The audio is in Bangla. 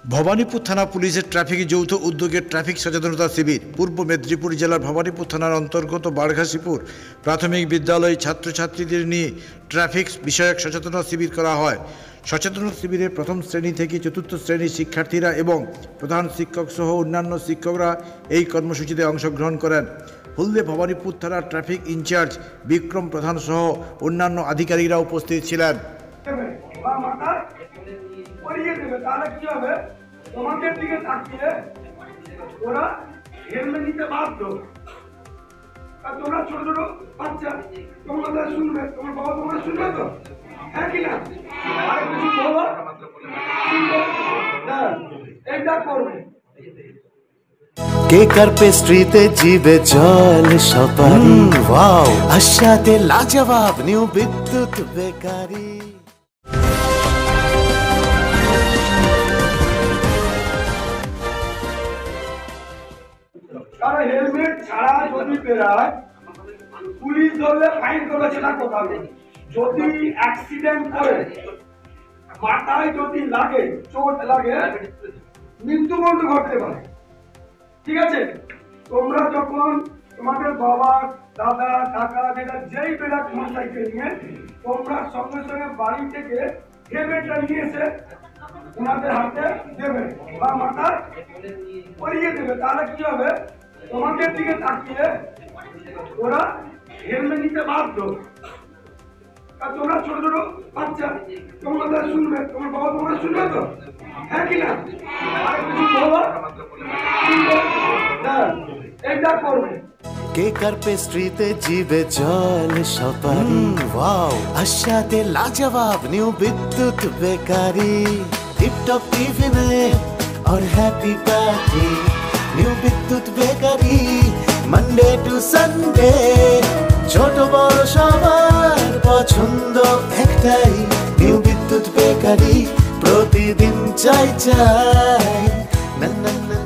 ভবানীপুর থানা পুলিশের ট্রাফিক যৌথ উদ্যোগে ট্রাফিক সচেতনতা শিবির। পূর্ব মেদিনীপুর জেলার ভবানীপুর থানার অন্তর্গত বারঘাসিপুর প্রাথমিক বিদ্যালয়ে ছাত্রছাত্রীদের নিয়ে ট্রাফিক বিষয়ক সচেতনতা শিবির করা হয়। সচেতনতা শিবিরে প্রথম শ্রেণী থেকে চতুর্থ শ্রেণীর শিক্ষার্থীরা এবং প্রধান শিক্ষক সহ অন্যান্য শিক্ষকরা এই কর্মসূচিতে অংশগ্রহণ করেন। হলদে ভবানীপুর থানার ট্রাফিক ইনচার্জ বিক্রম প্রধান সহ অন্যান্য আধিকারিকরা উপস্থিত ছিলেন। তাহলে কি হবে, তোমাদের দিকে তাকিয়ে ওরা হেলমেট নিতে বাধ্য। আর তোমরা ছোট ছোট বাচ্চা, তোমাদের শুনবে, তোমার বাবা তোমার শুনবে তো, হ্যাঁ কিনা? আর কিছু বলো, এইটা করবে। কেকার পেস্ট্রিতে জিবে জল সপারি, ওয়াও আশাতে লাজবাব নিউ বিদ্যুৎ বেকারি। তারা হেলমেট ছাড়া যদি বেরায়, পুলিশ ধরলে ফাইন করবে, সেটা কথা নেই। যদি অ্যাক্সিডেন্ট করে, মাথায় যদি লাগে, চোট লাগে, মৃত্যুবরণ ঘটতে পারে। ঠিক আছে, তোমরা যখন তোমাদের বাবা দাদা কাকা যেটা যেই বেড়া মোটরসাইকেল নিয়ে, তোমরা সঙ্গে সঙ্গে বাড়ি থেকে হেলমেটটা নিয়ে এসে ওনাদের হাতে দেবে বা মাথায় পরিয়ে দেবে। তাহলে কি হবে, তোমাদের দিকে তাকিয়ে ওরা হেলমেট নিতে বাধ্য। আর তোমরা ছোট ছোট বাচ্চা, তোমাদের শুনবে, তোমার বাবা তোমার শুনবে তো, হ্যাঁ কিনা? আর কিছু বলো, এইটা করবে। কেকার পেস্ট্রিতে জিবে জল সপারি, ওয়াও আশাতে লাজবাব নিউ বিদ্যুৎ বেকারি। টিপটপ টিফিনে और हैप्पी पार्टी নিউ বিদ্যুৎ বেকারি। মানডে টু সানডে ছোট বড় সবার পছন্দ একটাই, নিউ বিদ্যুৎ বেকারি। প্রতিদিন চাই চাই না না না।